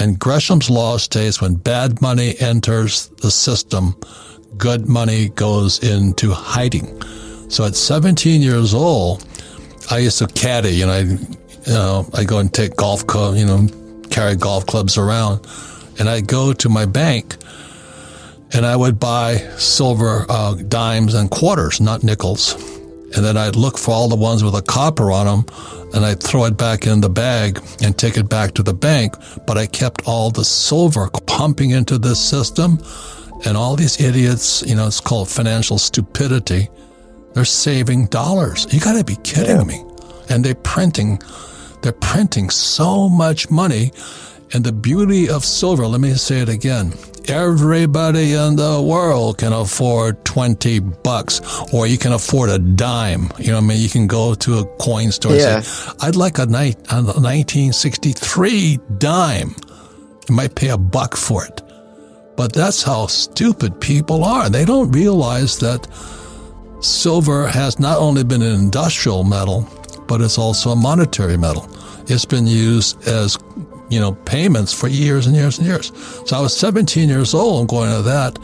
And Gresham's law states when bad money enters the system, good money goes into hiding. So at 17 years old, I used to caddy, I go and take golf club, carry golf clubs around, and I go to my bank, and I would buy silver dimes and quarters, not nickels, and then I'd look for all the ones with a copper on them, and I'd throw it back in the bag and take it back to the bank. But I kept all the silver pumping into this system, and all these idiots, it's called financial stupidity. They're saving dollars. You got to be kidding me. And they're printing so much money. And the beauty of silver, let me say it again, everybody in the world can afford $20, or you can afford a dime. You can go to a coin store and say, I'd like a 1963 dime. You might pay $1 for it. But that's how stupid people are. They don't realize that silver has not only been an industrial metal, but it's also a monetary metal. It's been used as, payments for years and years and years. So I was 17 years old and going to that.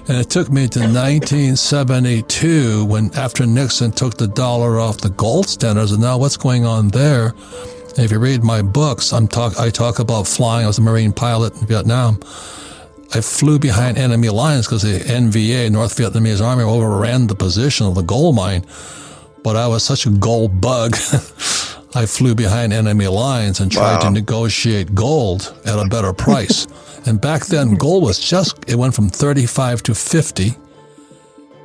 And it took me to 1972 when, after Nixon took the dollar off the gold standards, and now what's going on there? And if you read my books, I talk about flying. I was a Marine pilot in Vietnam. I flew behind enemy lines because the NVA, North Vietnamese Army, overran the position of the gold mine. But I was such a gold bug, I flew behind enemy lines and tried to negotiate gold at a better price. And back then, gold was it went from 35 to 50.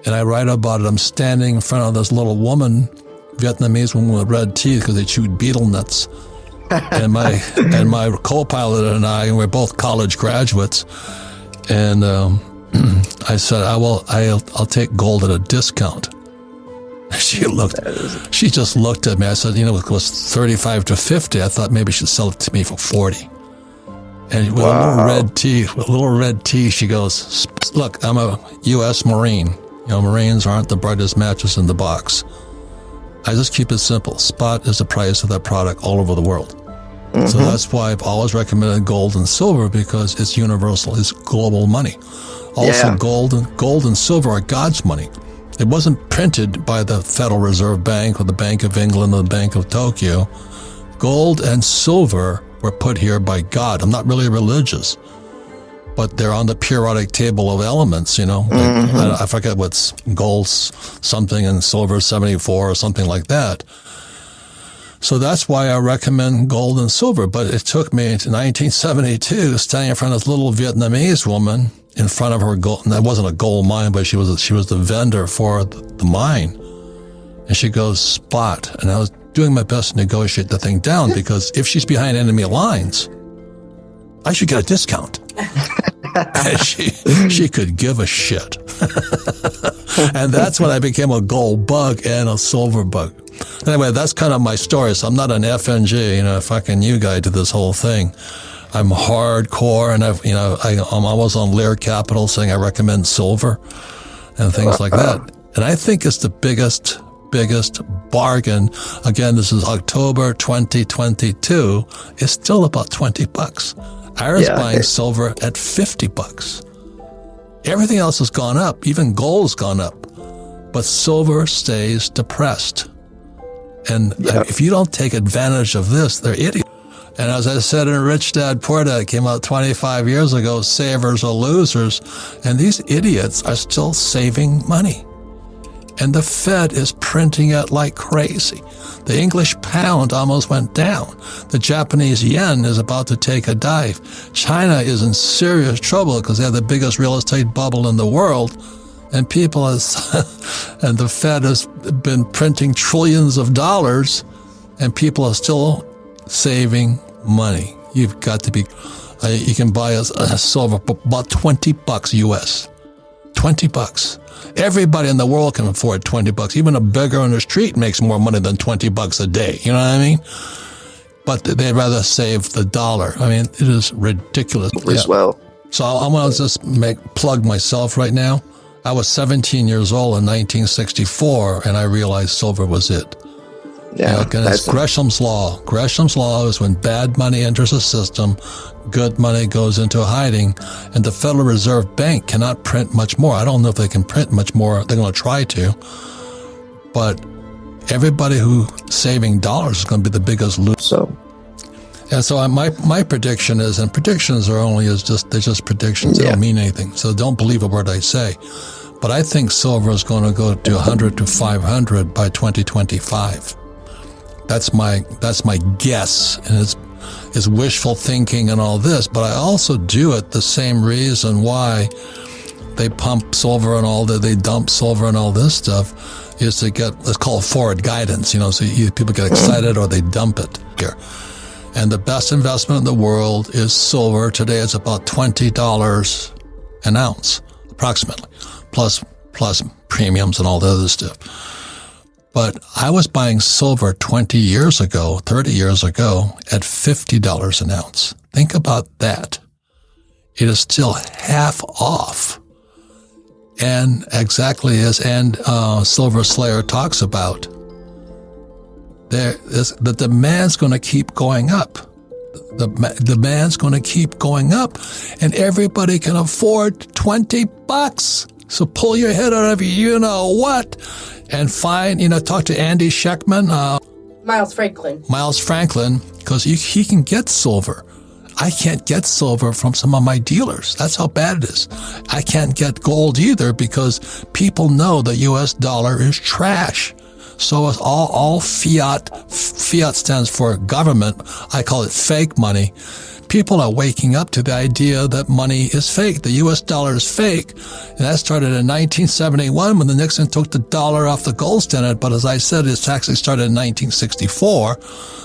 And I write about it. I'm standing in front of this little woman, Vietnamese woman with red teeth because they chewed betel nuts. And my co-pilot and we're both college graduates. And I said, I'll take gold at a discount. She just looked at me. I said, it was 35 to 50. I thought maybe she'd sell it to me for 40. And with a little red teeth, she goes, look, I'm a U.S. Marine. Marines aren't the brightest matches in the box. I just keep it simple. Spot is the price of that product all over the world. Mm-hmm. So that's why I've always recommended gold and silver, because it's universal. It's global money. Also, gold and silver are God's money. It wasn't printed by the Federal Reserve Bank or the Bank of England or the Bank of Tokyo. Gold and silver were put here by God. I'm not really religious, but they're on the periodic table of elements, I forget what's gold's something and silver 74 or something like that. So that's why I recommend gold and silver. But it took me to 1972 standing in front of this little Vietnamese woman in front of her gold. And that wasn't a gold mine, but she was the vendor for the mine. And she goes, spot. And I was doing my best to negotiate the thing down, because if she's behind enemy lines, I should get a discount. And she could give a shit. And that's when I became a gold bug and a silver bug. Anyway, that's kind of my story. So I'm not an FNG, a fucking new guy to this whole thing. I'm hardcore, and I'm always on Lear Capital saying I recommend silver and things like that. And I think it's the biggest bargain. Again, this is October 2022. It's still about $20. I was buying silver at $50. Everything else has gone up. Even gold's gone up. But silver stays depressed. And if you don't take advantage of this, they're idiots. And as I said in Rich Dad Poor Dad, it came out 25 years ago, savers or losers. And these idiots are still saving money. And the Fed is printing it like crazy. The English pound almost went down. The Japanese yen is about to take a dive. China is in serious trouble because they have the biggest real estate bubble in the world. And and the Fed has been printing trillions of dollars, and people are still saving money. You've got to be, you can buy a silver for about $20 US. $20. Everybody in the world can afford $20. Even a beggar on the street makes more money than $20 a day. You know what I mean? But they'd rather save the dollar. I mean, it is ridiculous. As well. So I'm going to just plug myself right now. I was 17 years old in 1964, and I realized silver was it. Yeah, it's Gresham's law. Gresham's law is when bad money enters the system, good money goes into hiding, and the Federal Reserve Bank cannot print much more. I don't know if they can print much more. They're going to try to, but everybody who's saving dollars is going to be the biggest loser. And so my prediction is, and predictions are they're just predictions. They don't mean anything. So don't believe a word I say. But I think silver is going to go to 100 to 500 by 2025. That's my guess, and it's wishful thinking and all this. But I also do it the same reason why they pump silver and all that, they dump silver and all this stuff, is to get, let's call it forward guidance. So either people get excited or they dump it here. And the best investment in the world is silver. Today it's about $20 an ounce, approximately, plus premiums and all the other stuff. But I was buying silver 20 years ago, 30 years ago, at $50 an ounce. Think about that. It is still half off. And exactly as Silver Slayer talks about, the demand's going to keep going up. The demand's going to keep going up, and everybody can afford $20. So pull your head out of you know what, and talk to Andy Scheckman, Miles Franklin, because he can get silver. I can't get silver from some of my dealers. That's how bad it is. I can't get gold either because people know the U.S. dollar is trash. So it's all fiat. Fiat stands for government. I call it fake money. People are waking up to the idea that money is fake. The U.S. dollar is fake. And that started in 1971 when the Nixon took the dollar off the gold standard. But as I said, it actually started in 1964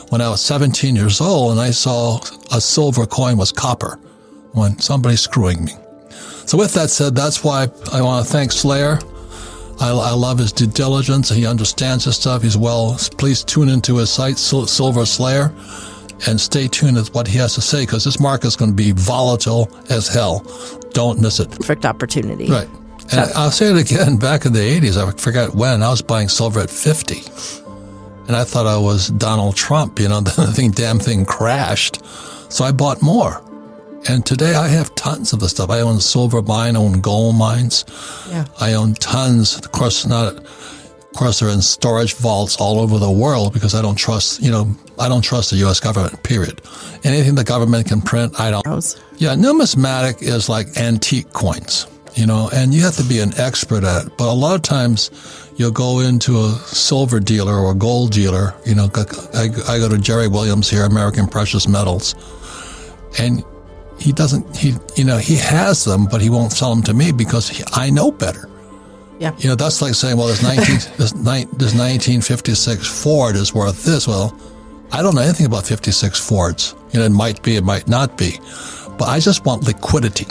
when I was 17 years old and I saw a silver coin was copper when somebody's screwing me. So with that said, that's why I want to thank Slayer. I love his due diligence. He understands his stuff. Please tune into his site, Silver Slayer, and stay tuned with what he has to say because this market is going to be volatile as hell. Don't miss it. Perfect opportunity. Right. And I'll say it again. Back in the 80s, I forgot when, I was buying silver at 50. And I thought I was Donald Trump. The damn thing crashed. So I bought more. And today I have tons of the stuff. I own silver mine, I own gold mines. Yeah. I own tons. Of course, they're in storage vaults all over the world because I don't trust, I don't trust the U.S. government, period. Anything the government can print, I don't. Yeah, numismatic is like antique coins, and you have to be an expert at it. But a lot of times you'll go into a silver dealer or a gold dealer. I go to Jerry Williams here, American Precious Metals, and he has them, but he won't sell them to me because I know better. Yeah. That's like saying, well, this 1956 Ford is worth this. Well, I don't know anything about 56 Fords. It might be, it might not be. But I just want liquidity.